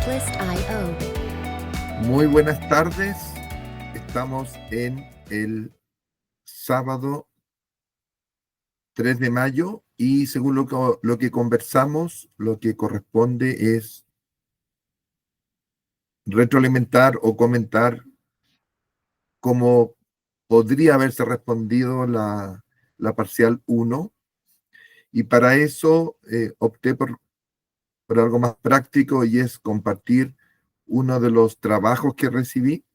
Checklist.io. Muy buenas tardes. Estamos en el sábado 3 de mayo y según lo que conversamos, lo que corresponde es retroalimentar o comentar cómo podría haberse respondido la parcial 1 y para eso opté por algo más práctico y es compartir uno de los trabajos que recibí,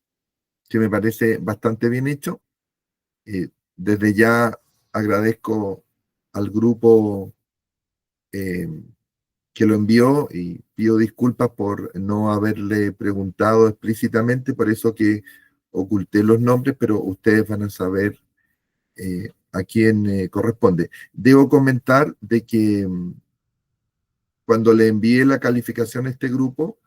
que me parece bastante bien hecho. Desde ya agradezco al grupo eh, que lo envió y pido disculpas por no haberle preguntado explícitamente, por eso que oculté los nombres, pero ustedes van a saber a quién corresponde. Debo comentar de que cuando le envié la calificación a este grupo,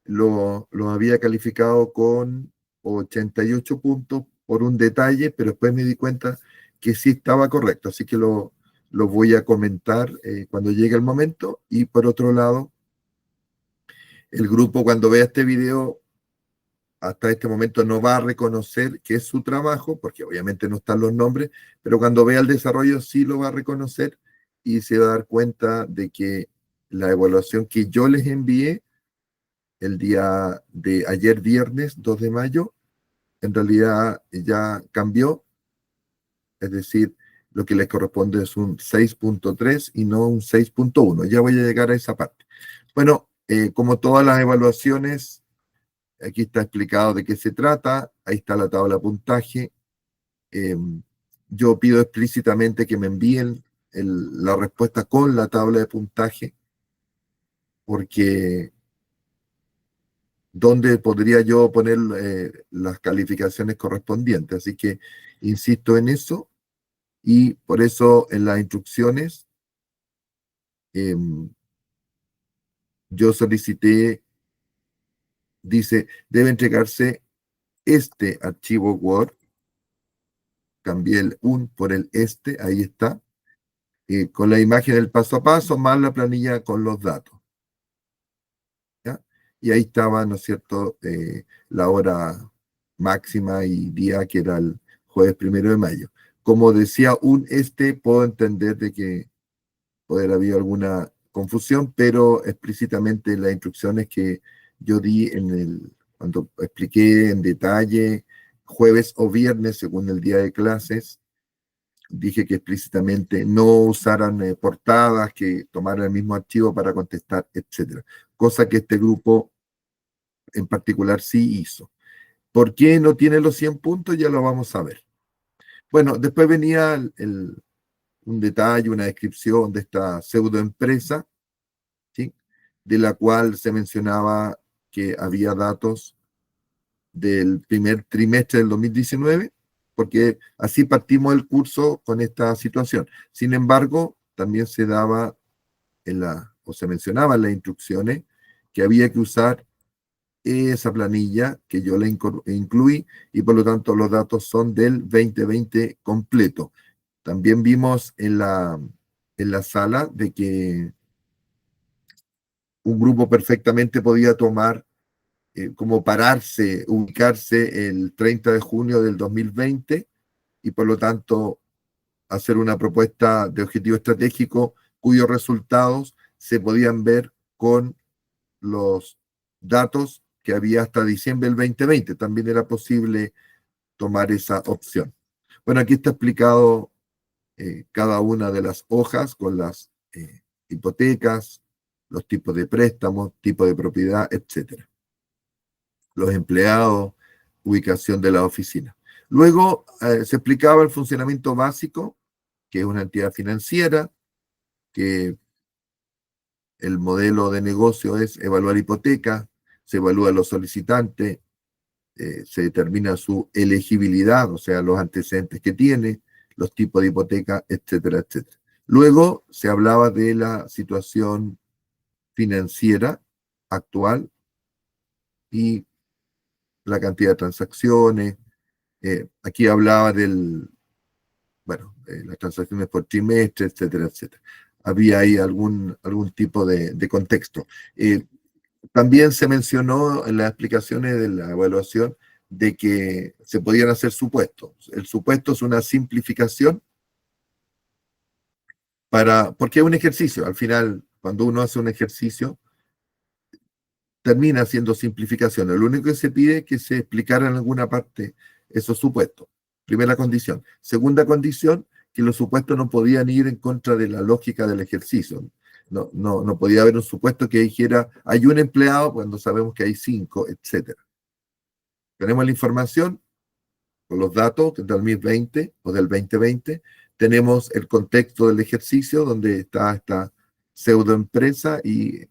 lo había calificado con 88 puntos por un detalle, pero después me di cuenta que sí estaba correcto, así que lo voy a comentar cuando llegue el momento. Y por otro lado, el grupo cuando vea este video, hasta este momento no va a reconocer que es su trabajo, porque obviamente no están los nombres, pero cuando vea el desarrollo sí lo va a reconocer y se va a dar cuenta de que la evaluación que yo les envié el día de ayer, viernes 2 de mayo, en realidad ya cambió, es decir, lo que les corresponde es un 6.3 y no un 6.1. Ya voy a llegar a esa parte. Bueno, como todas las evaluaciones, aquí está explicado de qué se trata, ahí está la tabla de puntaje. Eh, yo pido explícitamente que me envíen la respuesta con la tabla de puntaje, porque ¿dónde podría yo poner las calificaciones correspondientes? Así que insisto en eso y por eso en las instrucciones eh, yo solicité, dice, debe entregarse este archivo Word, cambié el un por el este, ahí está, con la imagen del paso a paso más la planilla con los datos. ¿Ya? Y ahí estaba, ¿no es cierto?, la hora máxima y día que era el jueves 1 de mayo. Como decía un puedo entender de que poder haber alguna confusión, pero explícitamente las instrucciones que yo di cuando expliqué en detalle jueves o viernes según el día de clases, dije que explícitamente no usaran portadas, que tomaran el mismo archivo para contestar, etcétera. Cosa que este grupo en particular sí hizo. ¿Por qué no tiene los 100 puntos? Ya lo vamos a ver. Bueno, después venía un detalle, una descripción de esta pseudoempresa, ¿sí? De la cual se mencionaba que había datos del primer trimestre del 2019, porque así partimos el curso con esta situación. Sin embargo, también se daba o se mencionaba en las instrucciones que había que usar esa planilla que yo le incluí y por lo tanto los datos son del 2020 completo. También vimos en la sala de que un grupo perfectamente podía tomar como pararse, ubicarse el 30 de junio del 2020 y por lo tanto hacer una propuesta de objetivo estratégico cuyos resultados se podían ver con los datos que había hasta diciembre del 2020. También era posible tomar esa opción. Bueno, aquí está explicado cada una de las hojas con las hipotecas, los tipos de préstamos, tipo de propiedad, etcétera. Los empleados, ubicación de la oficina. Luego se explicaba el funcionamiento básico, que es una entidad financiera, que el modelo de negocio es evaluar hipotecas, se evalúa a los solicitantes, se determina su elegibilidad, o sea, los antecedentes que tiene, los tipos de hipoteca, etcétera, etcétera. Luego se hablaba de la situación financiera actual y la cantidad de transacciones. Aquí hablaba las transacciones por trimestre, etcétera, etcétera. Había ahí algún tipo de contexto. También se mencionó en las explicaciones de la evaluación de que se podían hacer supuestos. El supuesto es una simplificación porque es un ejercicio. Al final, cuando uno hace un ejercicio, termina haciendo simplificaciones. Lo único que se pide es que se explicara en alguna parte esos supuestos. Primera condición. Segunda condición, que los supuestos no podían ir en contra de la lógica del ejercicio. No podía haber un supuesto que dijera, hay un empleado cuando sabemos que hay 5, etcétera. Tenemos la información con los datos del 2020 o del 2020. Tenemos el contexto del ejercicio donde está esta pseudoempresa y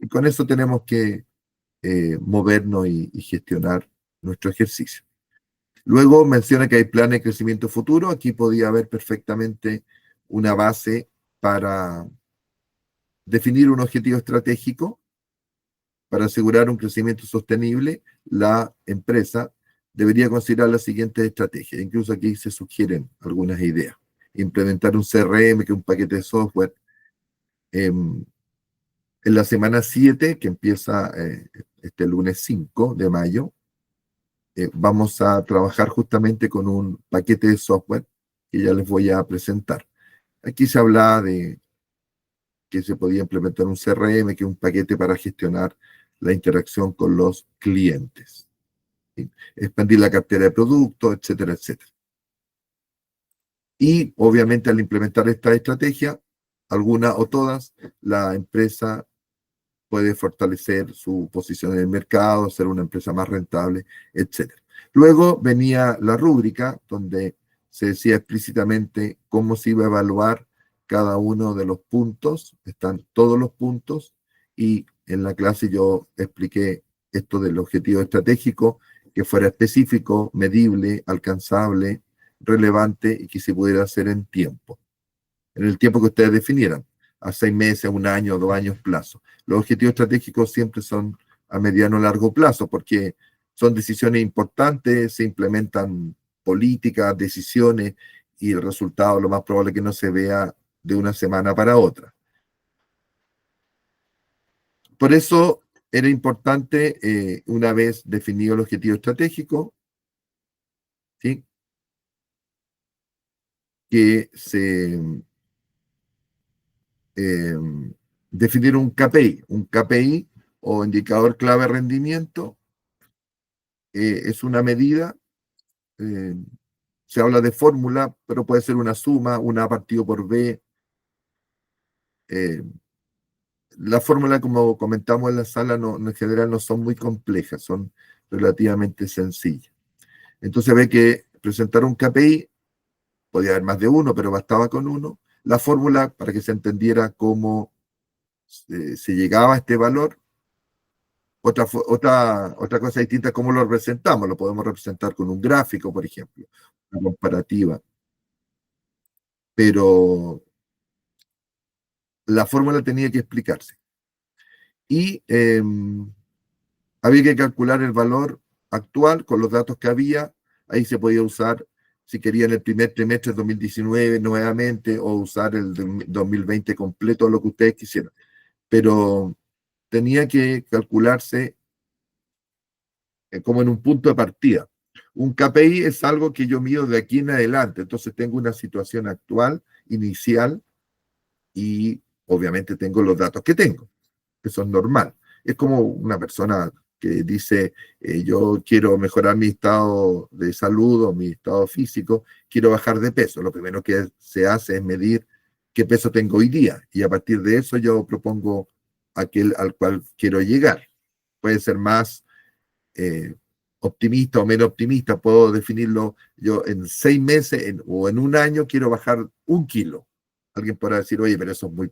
con eso tenemos que movernos y gestionar nuestro ejercicio. Luego menciona que hay planes de crecimiento futuro. Aquí podía haber perfectamente una base para definir un objetivo estratégico para asegurar un crecimiento sostenible. La empresa debería considerar las siguientes estrategias. Incluso aquí se sugieren algunas ideas. Implementar un CRM, que es un paquete de software. En la semana 7, que empieza este lunes 5 de mayo, vamos a trabajar justamente con un paquete de software que ya les voy a presentar. Aquí se habla de que se podía implementar un CRM, que es un paquete para gestionar la interacción con los clientes, ¿sí? Expandir la cartera de productos, etcétera, etcétera. Y obviamente al implementar esta estrategia, alguna o todas, la empresa puede fortalecer su posición en el mercado, ser una empresa más rentable, etcétera. Luego venía la rúbrica donde se decía explícitamente cómo se iba a evaluar cada uno de los puntos, están todos los puntos, y en la clase yo expliqué esto del objetivo estratégico, que fuera específico, medible, alcanzable, relevante y que se pudiera hacer en tiempo, en el tiempo que ustedes definieran, a 6 meses, un año, 2 años plazo. Los objetivos estratégicos siempre son a mediano o largo plazo, porque son decisiones importantes, se implementan políticas, decisiones, y el resultado lo más probable es que no se vea de una semana para otra. Por eso era importante, una vez definido el objetivo estratégico, ¿sí?, que se eh, definir un KPI. Un KPI o indicador clave de rendimiento es una medida, eh, se habla de fórmula, pero puede ser una suma, una A partido por B. Eh, la fórmula, como comentamos en la sala, en general no son muy complejas, son relativamente sencillas. Entonces ve que presentar un KPI, podía haber más de uno, pero bastaba con uno. La fórmula, para que se entendiera cómo se llegaba a este valor. Otra cosa distinta es cómo lo representamos. Lo podemos representar con un gráfico, por ejemplo, una comparativa. Pero la fórmula tenía que explicarse. Y había que calcular el valor actual con los datos que había. Ahí se podía usar, si querían, el primer trimestre de 2019 nuevamente, o usar el 2020 completo, lo que ustedes quisieran. Pero tenía que calcularse como en un punto de partida. Un KPI es algo que yo mido de aquí en adelante, entonces tengo una situación actual, inicial, y obviamente tengo los datos que tengo. Eso es normal. Es como una persona que dice, yo quiero mejorar mi estado de salud o mi estado físico, quiero bajar de peso. Lo primero que se hace es medir qué peso tengo hoy día, y a partir de eso yo propongo aquel al cual quiero llegar. Puede ser más eh, optimista o menos optimista. Puedo definirlo: yo en 6 meses o en un año quiero bajar 1 kilo. Alguien podrá decir, oye, pero eso es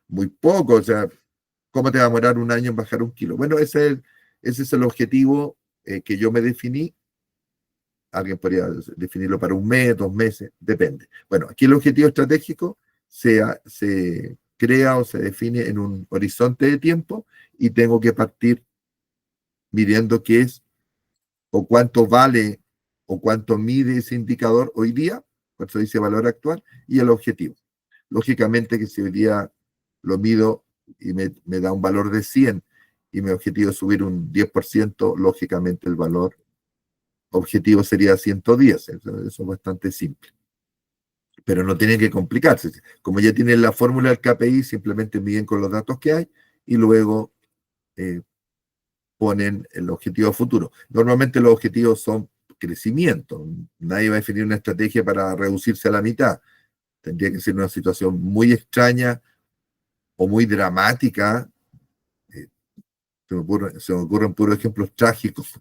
muy poco, o sea, ¿cómo te va a demorar un año en bajar 1 kilo? Bueno, ese es el objetivo que yo me definí. Alguien podría definirlo para un mes, 2 meses, depende. Bueno, aquí el objetivo estratégico se crea o se define en un horizonte de tiempo, y tengo que partir midiendo qué es o cuánto vale o cuánto mide ese indicador hoy día, por eso dice valor actual, y el objetivo. Lógicamente que si hoy día lo mido y me da un valor de 100, y mi objetivo es subir un 10%, lógicamente el valor objetivo sería 110. Eso es bastante simple. Pero no tienen que complicarse. Como ya tienen la fórmula del KPI, simplemente miden con los datos que hay y luego eh, ponen el objetivo futuro. Normalmente los objetivos son crecimiento. Nadie va a definir una estrategia para reducirse a la mitad. Tendría que ser una situación muy extraña o muy dramática. eh, se me ocurren puros ejemplos trágicos,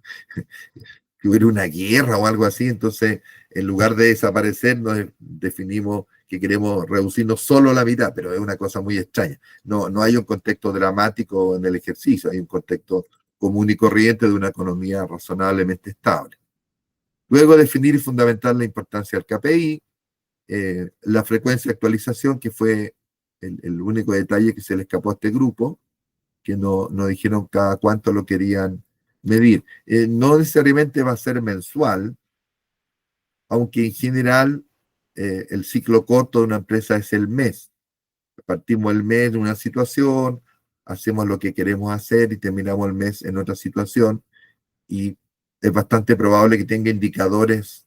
que hubiera una guerra o algo así. Entonces, en lugar de desaparecer, nos definimos que queremos reducirnos solo a la mitad, pero es una cosa muy extraña. No hay un contexto dramático en el ejercicio, hay un contexto común y corriente de una economía razonablemente estable. Luego, definir y fundamentar la importancia del KPI, la frecuencia de actualización, que fue el único detalle que se le escapó a este grupo, que no dijeron cada cuánto lo querían medir. No necesariamente va a ser mensual, aunque en general el ciclo corto de una empresa es el mes. Partimos el mes de una situación, hacemos lo que queremos hacer y terminamos el mes en otra situación, y es bastante probable que tenga indicadores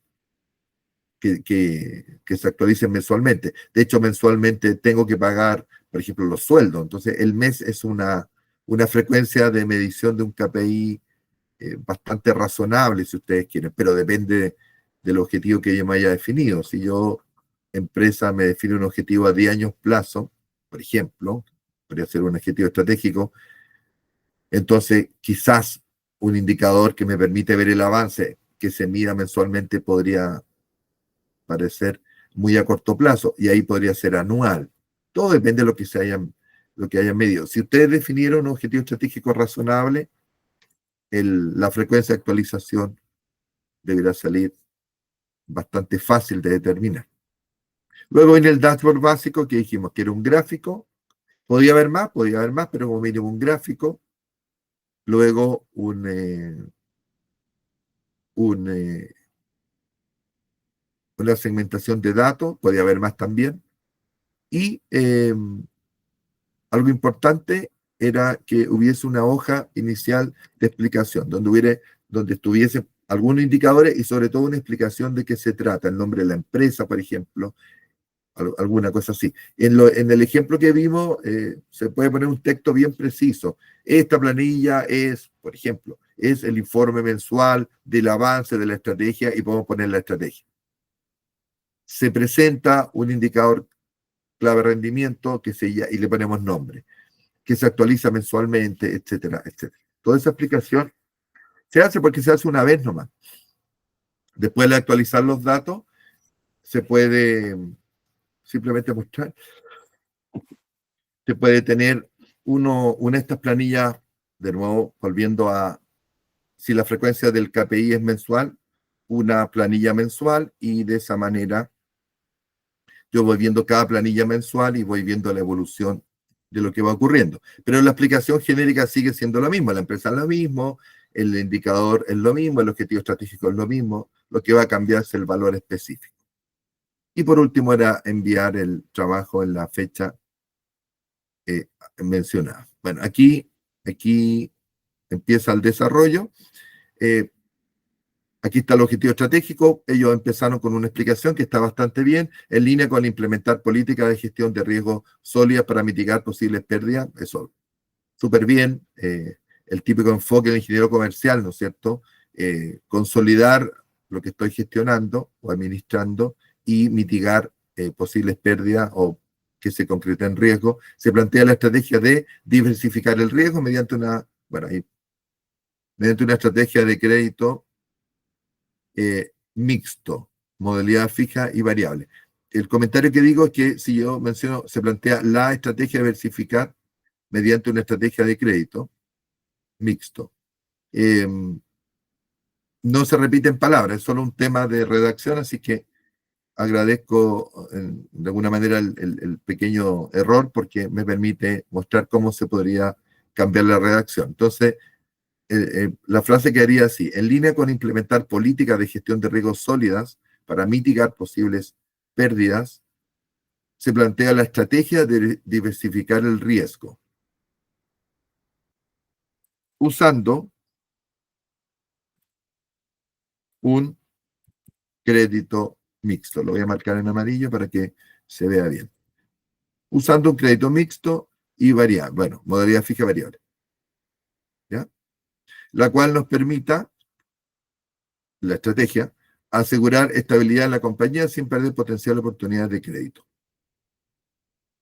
que se actualicen mensualmente. De hecho, mensualmente tengo que pagar, por ejemplo, los sueldos. Entonces, el mes es una frecuencia de medición de un KPI bastante razonable, si ustedes quieren, pero depende del objetivo que yo me haya definido. Si yo, empresa, me define un objetivo a 10 años plazo, por ejemplo, podría ser un objetivo estratégico, entonces quizás un indicador que me permite ver el avance que se mida mensualmente podría parecer muy a corto plazo, y ahí podría ser anual. Todo depende de lo que hayan medido. Si ustedes definieron un objetivo estratégico razonable, la frecuencia de actualización deberá salir bastante fácil de determinar. Luego viene el dashboard básico, que dijimos que era un gráfico. Podía haber más, pero como mínimo un gráfico. Luego un, una segmentación de datos, podía haber más también. Y algo importante era que hubiese una hoja inicial de explicación, donde estuviese algunos indicadores y sobre todo una explicación de qué se trata, el nombre de la empresa, por ejemplo, alguna cosa así. En el ejemplo que vimos, se puede poner un texto bien preciso. Esta planilla es, por ejemplo, es el informe mensual del avance de la estrategia, y podemos poner la estrategia. Se presenta un indicador clave rendimiento y le ponemos nombre, que se actualiza mensualmente, etcétera, etcétera. Toda esa explicación se hace porque se hace una vez nomás. Después de actualizar los datos, se puede simplemente mostrar, se puede tener una de estas planillas, de nuevo, volviendo a si la frecuencia del KPI es mensual, una planilla mensual, y de esa manera yo voy viendo cada planilla mensual y voy viendo la evolución de lo que va ocurriendo. Pero la explicación genérica sigue siendo lo mismo, la empresa es lo mismo, el indicador es lo mismo, el objetivo estratégico es lo mismo, lo que va a cambiar es el valor específico. Y por último era enviar el trabajo en la fecha mencionada. Bueno, aquí empieza el desarrollo. Eh, Aquí está el objetivo estratégico. Ellos empezaron con una explicación que está bastante bien, en línea con implementar políticas de gestión de riesgos sólidas para mitigar posibles pérdidas. Eso, súper bien. El típico enfoque del ingeniero comercial, ¿no es cierto? Consolidar lo que estoy gestionando o administrando y mitigar posibles pérdidas o que se concreten riesgos. Se plantea la estrategia de diversificar el riesgo mediante una estrategia de crédito mixto, modalidad fija y variable. El comentario que digo es que si yo menciono, se plantea la estrategia de diversificar mediante una estrategia de crédito mixto. Eh, no se repiten palabras, es solo un tema de redacción, así que agradezco de alguna manera el pequeño error, porque me permite mostrar cómo se podría cambiar la redacción. Entonces, la frase quedaría así: en línea con implementar políticas de gestión de riesgos sólidas para mitigar posibles pérdidas, se plantea la estrategia de diversificar el riesgo. usando un crédito mixto. Lo voy a marcar en amarillo para que se vea bien. Usando un crédito mixto y variable, bueno, modalidad fija variable, ¿ya? La cual nos permita, la estrategia, asegurar estabilidad en la compañía sin perder potencial oportunidades de crédito.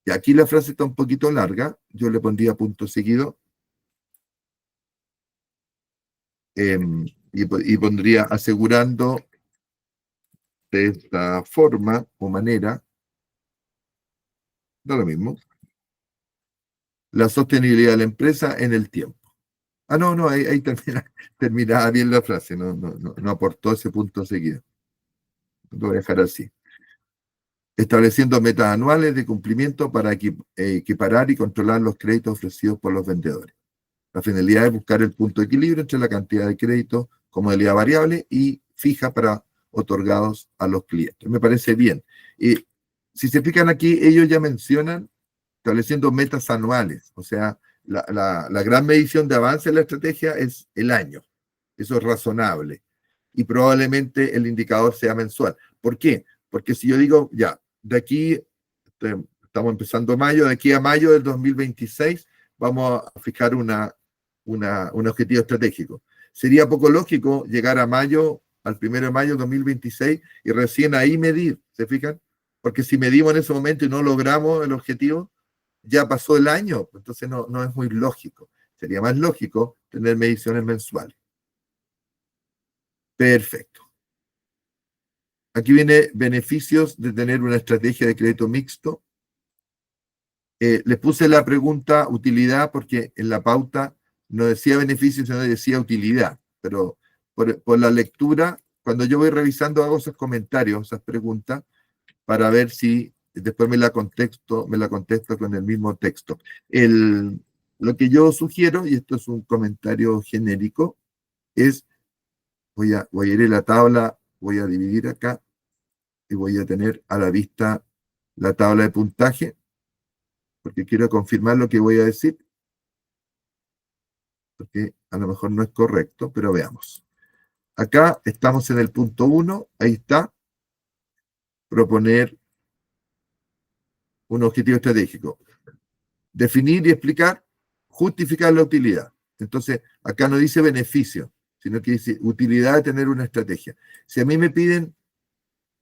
Y aquí la frase está un poquito larga, yo le pondría punto seguido, y pondría asegurando de esta forma o manera, da lo mismo, la sostenibilidad de la empresa en el tiempo. Ah, no, ahí terminaba bien la frase, no aportó ese punto seguido. Lo voy a dejar así. Estableciendo metas anuales de cumplimiento para equiparar y controlar los créditos ofrecidos por los vendedores. La finalidad es buscar el punto de equilibrio entre la cantidad de crédito como modalidad variable y fija para otorgados a los clientes. Me parece bien. Y si se fijan aquí, ellos ya mencionan estableciendo metas anuales. O sea, la gran medición de avance en la estrategia es el año. Eso es razonable. Y probablemente el indicador sea mensual. ¿Por qué? Porque si yo digo, ya, de aquí, estamos empezando mayo, de aquí a mayo del 2026, vamos a fijar un objetivo estratégico. Sería poco lógico llegar a mayo, al 1 de mayo de 2026, y recién ahí medir, ¿se fijan? Porque si medimos en ese momento y no logramos el objetivo, ya pasó el año, entonces no es muy lógico. Sería más lógico tener mediciones mensuales. Perfecto. Aquí viene beneficios de tener una estrategia de crédito mixto. Les puse la pregunta utilidad porque en la pauta no decía beneficios, sino decía utilidad. Pero por la lectura, cuando yo voy revisando, hago esos comentarios, esas preguntas, para ver si después me la contesto con el mismo texto. Lo que yo sugiero, y esto es un comentario genérico, es, voy a ir a la tabla, voy a dividir acá, y voy a tener a la vista la tabla de puntaje, porque quiero confirmar lo que voy a decir, porque a lo mejor no es correcto, pero veamos. Acá estamos en el punto 1, ahí está, proponer un objetivo estratégico. Definir y explicar, justificar la utilidad. Entonces, acá no dice beneficio, sino que dice utilidad de tener una estrategia. Si a mí me piden,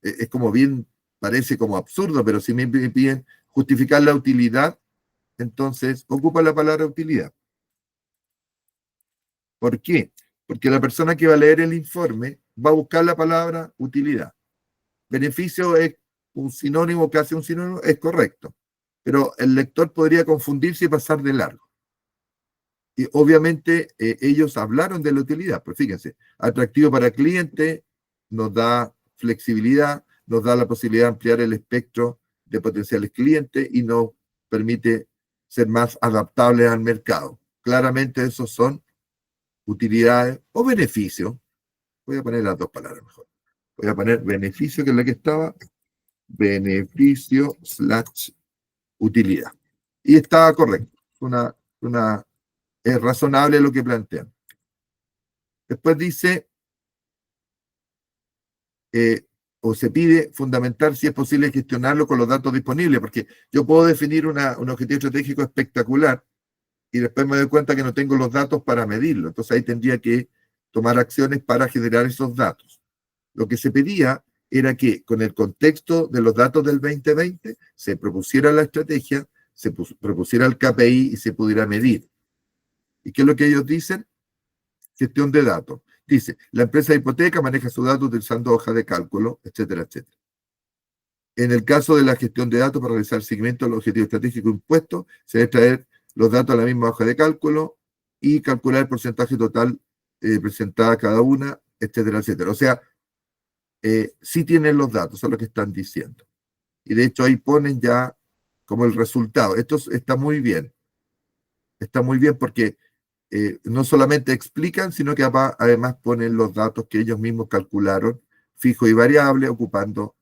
es como bien, parece como absurdo, pero si me piden justificar la utilidad, entonces ocupa la palabra utilidad. ¿Por qué? Porque la persona que va a leer el informe va a buscar la palabra utilidad. Beneficio es un sinónimo, casi un sinónimo, es correcto. Pero el lector podría confundirse y pasar de largo. Y obviamente ellos hablaron de la utilidad, pues fíjense, atractivo para el cliente, nos da flexibilidad, nos da la posibilidad de ampliar el espectro de potenciales clientes y nos permite ser más adaptables al mercado. Claramente esos son utilidades o beneficios. Voy a poner las dos palabras mejor. Voy a poner beneficio, que es la que estaba, beneficio / utilidad. Y está correcto. Es razonable lo que plantean. Después dice, o se pide fundamentar si es posible gestionarlo con los datos disponibles, porque yo puedo definir un objetivo estratégico espectacular y después me doy cuenta que no tengo los datos para medirlo. Entonces ahí tendría que tomar acciones para generar esos datos. Lo que se pedía era que con el contexto de los datos del 2020 se propusiera la estrategia, se propusiera el KPI y se pudiera medir. ¿Y qué es lo que ellos dicen? Gestión de datos. Dice, la empresa de hipoteca maneja sus datos utilizando hojas de cálculo, etcétera, etcétera. En el caso de la gestión de datos para realizar el seguimiento del objetivo estratégico impuesto, se debe traer los datos a la misma hoja de cálculo y calcular el porcentaje total presentada a cada una, etcétera, etcétera. O sea, sí tienen los datos, son lo que están diciendo. Y de hecho ahí ponen ya como el resultado. Esto está muy bien. Está muy bien porque no solamente explican, sino que además ponen los datos que ellos mismos calcularon, fijo y variable, ocupando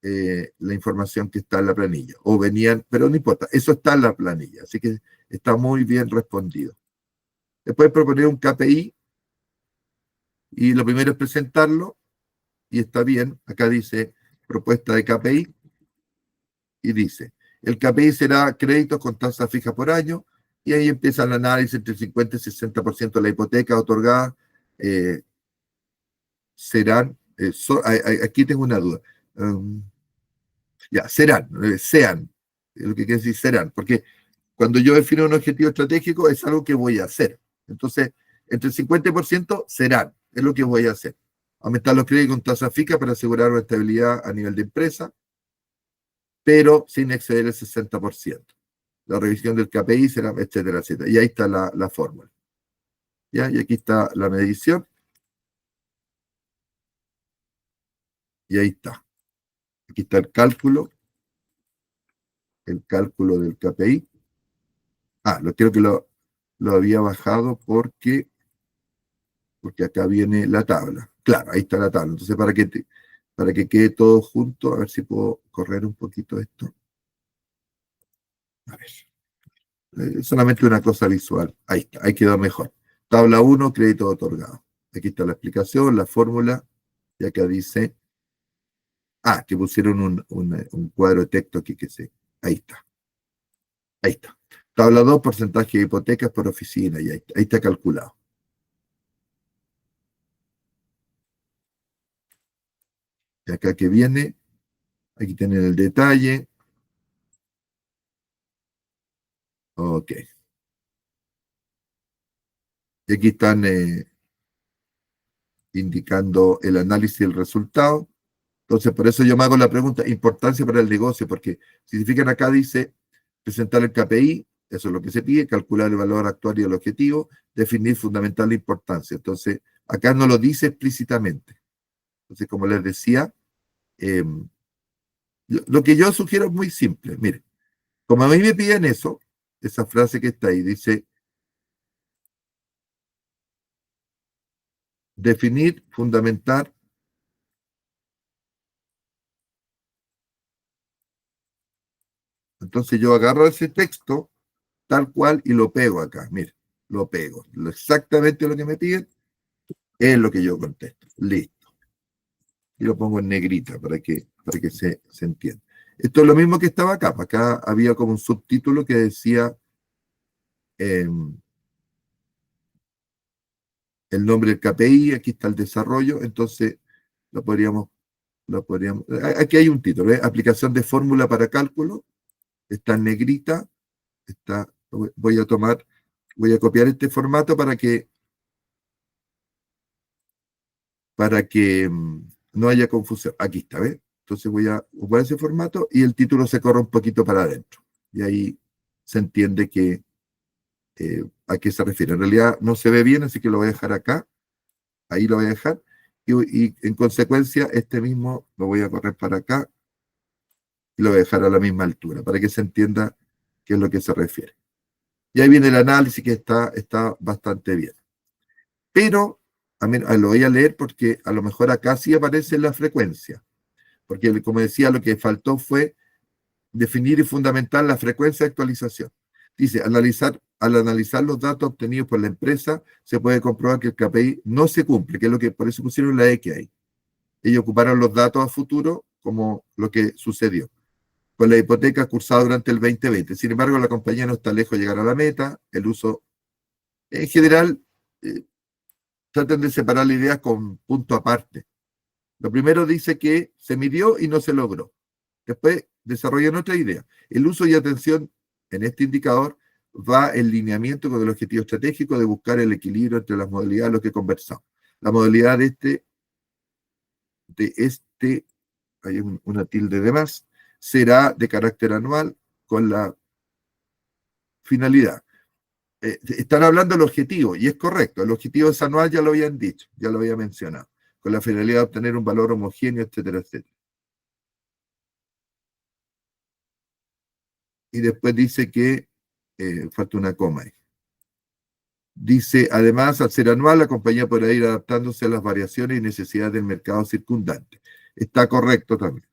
la información que está en la planilla. O venían, pero no importa, eso está en la planilla. Así que está muy bien respondido. Después proponer un KPI y lo primero es presentarlo y está bien. Acá dice propuesta de KPI y dice, el KPI será créditos con tasa fija por año y ahí empieza el análisis entre el 50 y 60% de la hipoteca otorgada serán, aquí tengo una duda. Ya, serán, sean, lo que quiere decir serán, porque cuando yo defino un objetivo estratégico es algo que voy a hacer. Entonces, entre el 50% serán, es lo que voy a hacer. Aumentar los créditos con tasa fija para asegurar una estabilidad a nivel de empresa, pero sin exceder el 60%. La revisión del KPI será, etcétera, etcétera. Y ahí está la fórmula. ¿Ya? Y aquí está la medición, y ahí está. Aquí está el cálculo del KPI. Creo que lo había bajado porque acá viene la tabla. Claro, ahí está la tabla. Entonces, para que quede todo junto, a ver si puedo correr un poquito esto. A ver. Solamente una cosa visual. Ahí está, ahí quedó mejor. Tabla 1, crédito otorgado. Aquí está la explicación, la fórmula, y acá dice, que pusieron un cuadro de texto aquí que se. Ahí está, ahí está. Tabla 2, porcentaje de hipotecas por oficina, y ahí está calculado. Y acá que viene, aquí tienen el detalle. Ok. Y aquí están indicando el análisis del resultado. Entonces, por eso yo me hago la pregunta, importancia para el negocio, porque si se fijan acá dice presentar el KPI, eso es lo que se pide, calcular el valor actual y el objetivo, definir fundamental la importancia. Entonces, acá no lo dice explícitamente. Entonces, como les decía, eh, lo que yo sugiero es muy simple. Mire, como a mí me piden eso, esa frase que está ahí, dice, definir, fundamentar. Entonces yo agarro ese texto tal cual y lo pego acá. Mire, lo pego. Exactamente lo que me piden es lo que yo contesto. Listo. Y lo pongo en negrita para que se entienda. Esto es lo mismo que estaba acá. Acá había como un subtítulo que decía eh, el nombre del KPI, aquí está el desarrollo, entonces lo podríamos, aquí hay un título, ¿eh? Aplicación de fórmula para cálculo, está en negrita, voy a copiar este formato para que no haya confusión. Aquí está, ¿ves? Entonces voy a ocupar ese formato y el título se corre un poquito para adentro. Y ahí se entiende a qué se refiere. En realidad no se ve bien, así que lo voy a dejar acá. Ahí lo voy a dejar. Y en consecuencia, este mismo lo voy a correr para acá y lo voy a dejar a la misma altura, para que se entienda qué es lo que se refiere. Y ahí viene el análisis que está bastante bien. Pero lo voy a leer porque a lo mejor acá sí aparece la frecuencia. Porque, como decía, lo que faltó fue definir y fundamentar la frecuencia de actualización. Dice, al analizar los datos obtenidos por la empresa, se puede comprobar que el KPI no se cumple, que es lo que por eso pusieron la X ahí. Ellos ocuparon los datos a futuro como lo que sucedió con la hipoteca cursada durante el 2020. Sin embargo, la compañía no está lejos de llegar a la meta. El uso, en general, eh, traten de separar la idea con punto aparte. Lo primero dice que se midió y no se logró. Después desarrollan otra idea. El uso y atención en este indicador va en lineamiento con el objetivo estratégico de buscar el equilibrio entre las modalidades, lo que conversamos. La modalidad hay una tilde de más, será de carácter anual con la finalidad. Están hablando del objetivo, y es correcto, el objetivo es anual, ya lo habían dicho, ya lo había mencionado, con la finalidad de obtener un valor homogéneo, etcétera, etcétera. Y después dice que falta una coma ahí. Dice, además, al ser anual, la compañía podrá ir adaptándose a las variaciones y necesidades del mercado circundante. Está correcto también.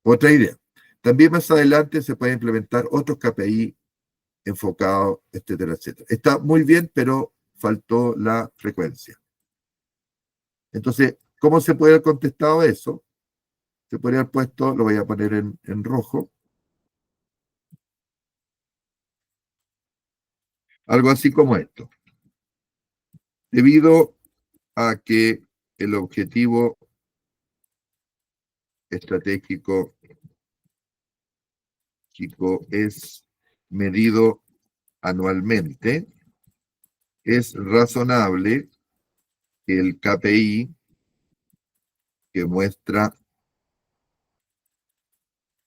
Otra idea. También más adelante se puede implementar otros KPI enfocado, etcétera, etcétera. Está muy bien, pero faltó la frecuencia. Entonces, ¿cómo se puede haber contestado eso? Se podría haber puesto, lo voy a poner en rojo, algo así como esto. Debido a que el objetivo estratégico es medido anualmente, es razonable que el KPI que muestra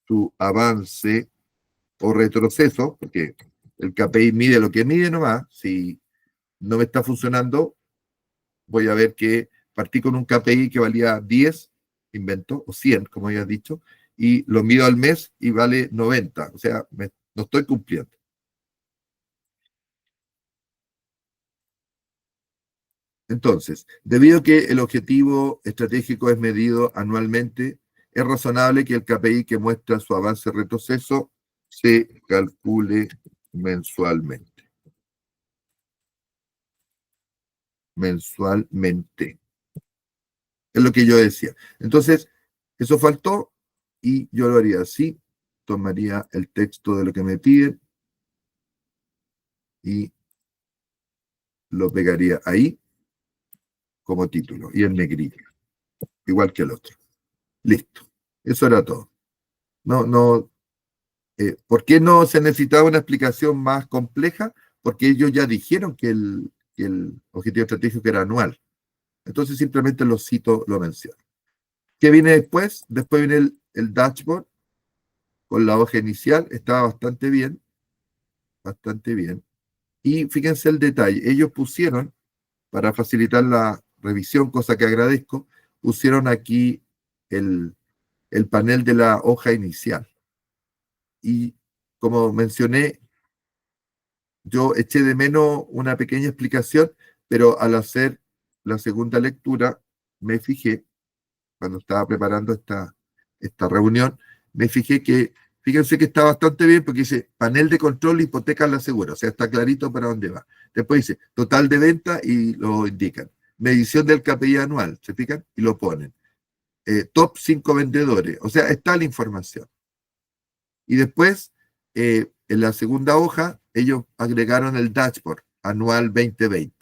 su avance o retroceso, porque el KPI mide lo que mide nomás, si no me está funcionando, voy a ver que partí con un KPI que valía 10, invento, o 100, como había dicho, y lo mido al mes y vale 90, o sea, no estoy cumpliendo. Entonces, debido a que el objetivo estratégico es medido anualmente, es razonable que el KPI que muestra su avance retroceso se calcule mensualmente. Mensualmente. Es lo que yo decía. Entonces, eso faltó y yo lo haría así. Tomaría el texto de lo que me piden y lo pegaría ahí como título y en negrita, igual que el otro. Listo. Eso era todo. No, no, ¿por qué no se necesitaba una explicación más compleja? Porque ellos ya dijeron que el objetivo estratégico era anual. Entonces simplemente lo cito, lo menciono. ¿Qué viene después? Después viene el dashboard con la hoja inicial. Estaba bastante bien, bastante bien. Y fíjense el detalle. Ellos pusieron, para facilitar la revisión, cosa que agradezco, pusieron aquí el panel de la hoja inicial. Y como mencioné, yo eché de menos una pequeña explicación, pero al hacer la segunda lectura, me fijé, cuando estaba preparando esta reunión, me fijé que, fíjense que está bastante bien porque dice panel de control hipoteca la segura, o sea, está clarito para dónde va. Después dice total de venta y lo indican. Medición del KPI anual, ¿se fijan? Y lo ponen. Top 5 vendedores, o sea, está la información. Y después, en la segunda hoja, ellos agregaron el dashboard anual 2020.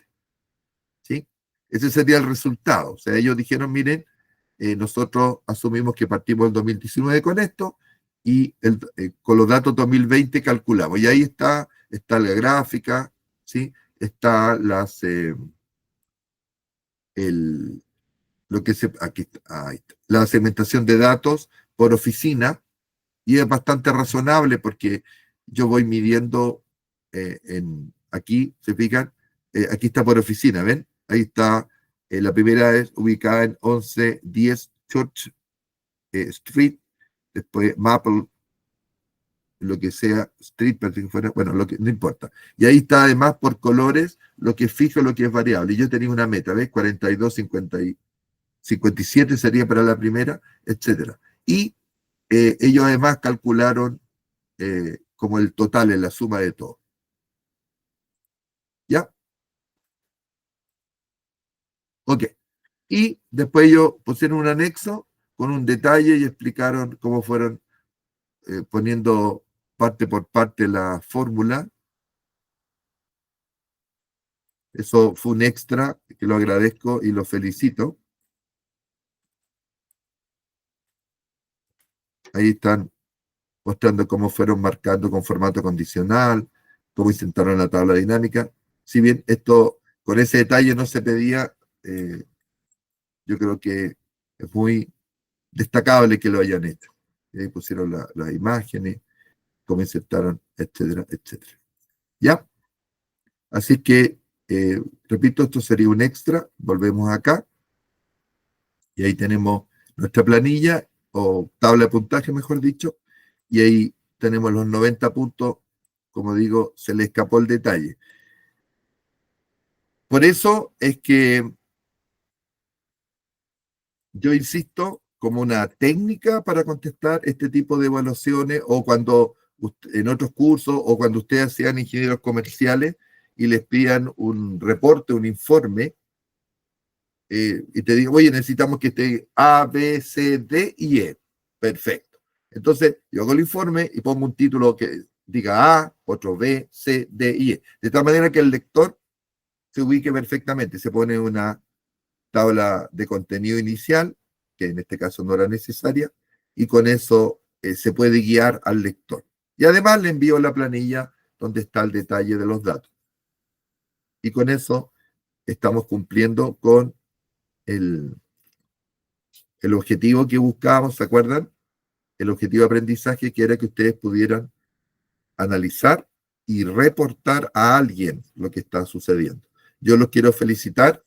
¿Sí? Ese sería el resultado. O sea, ellos dijeron, miren, nosotros asumimos que partimos en 2019 con esto y con los datos 2020 calculamos. Y ahí está la gráfica, ¿sí? Está el, lo que se, aquí, ahí está, la segmentación de datos por oficina. Y es bastante razonable porque yo voy midiendo aquí, se fijan, aquí está por oficina, ¿ven? Ahí está, la primera es ubicada en 1110 Church Street, después Maple, lo que sea, Street, parece que fuera, bueno, lo que, no importa. Y ahí está además por colores lo que es fijo, lo que es variable. Y yo tenía una meta, ¿ves? 42, 57 sería para la primera, etcétera. Y ellos además calcularon como el total en la suma de todo. ¿Ya? Ok. Y después ellos pusieron un anexo con un detalle y explicaron cómo fueron poniendo parte por parte la fórmula. Eso fue un extra que lo agradezco y lo felicito. Ahí están mostrando cómo fueron marcando con formato condicional, cómo intentaron la tabla dinámica. Si bien esto con ese detalle no se pedía, yo creo que es muy destacable que lo hayan hecho. Y ahí pusieron las imágenes, cómo insertaron, etcétera, etcétera. ¿Ya? Así que, repito, esto sería un extra. Volvemos acá y ahí tenemos nuestra planilla o tabla de puntaje, mejor dicho, y ahí tenemos los 90 puntos. Como digo, se le escapó el detalle. Por eso es que yo insisto, como una técnica para contestar este tipo de evaluaciones o cuando en otros cursos o cuando ustedes sean ingenieros comerciales y les pidan un reporte, un informe, y te digo, oye, necesitamos que esté A, B, C, D y E. Perfecto. Entonces, yo hago el informe y pongo un título que diga A, otro B, C, D y E. De tal manera que el lector se ubique perfectamente. Se pone una tabla de contenido inicial, que en este caso no era necesaria, y con eso se puede guiar al lector. Y además le envío la planilla donde está el detalle de los datos. Y con eso estamos cumpliendo con el objetivo que buscábamos, ¿se acuerdan? El objetivo de aprendizaje, que era que ustedes pudieran analizar y reportar a alguien lo que está sucediendo. Yo los quiero felicitar,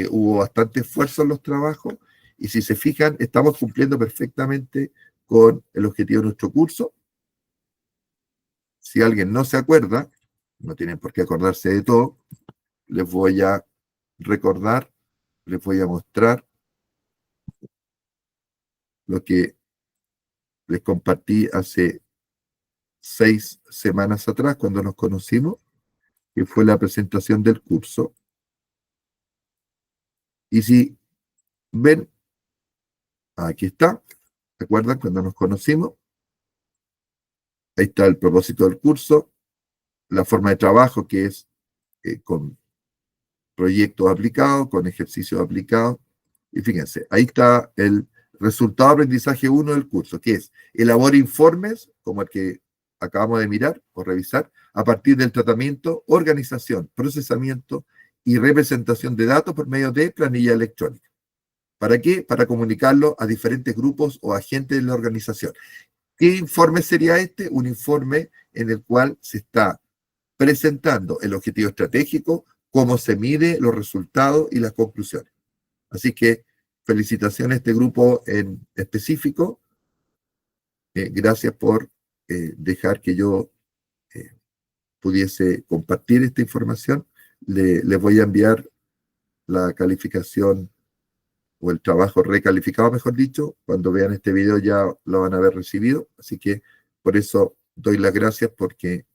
hubo bastante esfuerzo en los trabajos y si se fijan, estamos cumpliendo perfectamente con el objetivo de nuestro curso. Si alguien no se acuerda, no tienen por qué acordarse de todo, les voy a recordar, les voy a mostrar lo que les compartí hace 6 semanas atrás, cuando nos conocimos, que fue la presentación del curso. Y si ven, aquí está, ¿se acuerdan cuando nos conocimos? Ahí está el propósito del curso, la forma de trabajo que es con proyectos aplicados, con ejercicios aplicados. Y fíjense, ahí está el resultado de aprendizaje 1 del curso, que es elabora informes, como el que acabamos de mirar o revisar, a partir del tratamiento, organización, procesamiento y representación de datos por medio de planilla electrónica. ¿Para qué? Para comunicarlo a diferentes grupos o agentes de la organización. ¿Qué informe sería este? Un informe en el cual se está presentando el objetivo estratégico, cómo se mide los resultados y las conclusiones. Así que felicitaciones a este grupo en específico. Gracias por dejar que yo pudiese compartir esta información. Les voy a enviar la calificación o el trabajo recalificado, mejor dicho. Cuando vean este video ya lo van a haber recibido. Así que por eso doy las gracias, porque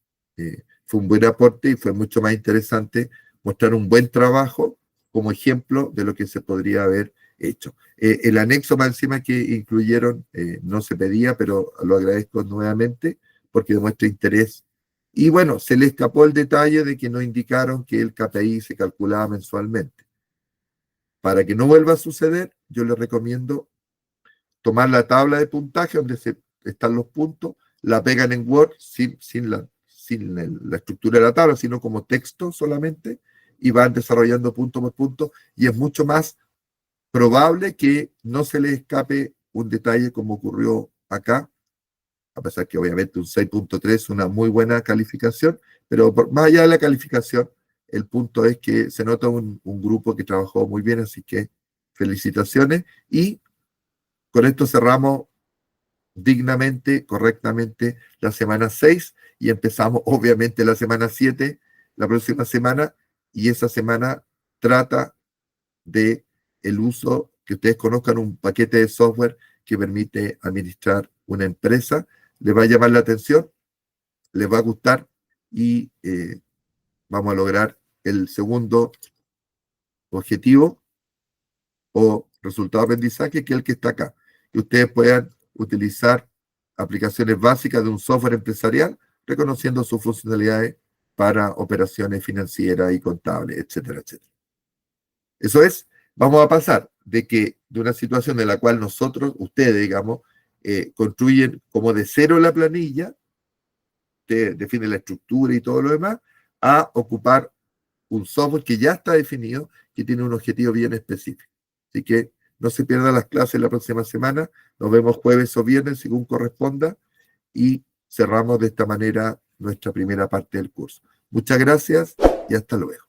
fue un buen aporte y fue mucho más interesante mostrar un buen trabajo como ejemplo de lo que se podría haber hecho. El anexo más encima que incluyeron no se pedía, pero lo agradezco nuevamente porque demuestra interés. Y bueno, se le escapó el detalle de que nos indicaron que el KPI se calculaba mensualmente. Para que no vuelva a suceder, yo les recomiendo tomar la tabla de puntaje donde están los puntos, la pegan en Word sin la estructura de la tabla, sino como texto solamente, y van desarrollando punto por punto, y es mucho más probable que no se les escape un detalle como ocurrió acá, a pesar que obviamente un 6.3 es una muy buena calificación, pero más allá de la calificación, el punto es que se nota un grupo que trabajó muy bien, así que felicitaciones, y con esto cerramos dignamente, correctamente la semana 6 y empezamos obviamente la semana 7, la próxima semana, y esa semana trata de el uso, que ustedes conozcan un paquete de software que permite administrar una empresa. Les va a llamar la atención, les va a gustar y vamos a lograr el segundo objetivo o resultado de aprendizaje, que es el que está acá, que ustedes puedan utilizar aplicaciones básicas de un software empresarial, reconociendo sus funcionalidades para operaciones financieras y contables, etcétera, etcétera. Eso es, vamos a pasar de una situación en la cual nosotros, ustedes, digamos, construyen como de cero la planilla, definen la estructura y todo lo demás, a ocupar un software que ya está definido, que tiene un objetivo bien específico. Así que no se pierdan las clases la próxima semana. Nos vemos jueves o viernes, según corresponda, y cerramos de esta manera nuestra primera parte del curso. Muchas gracias y hasta luego.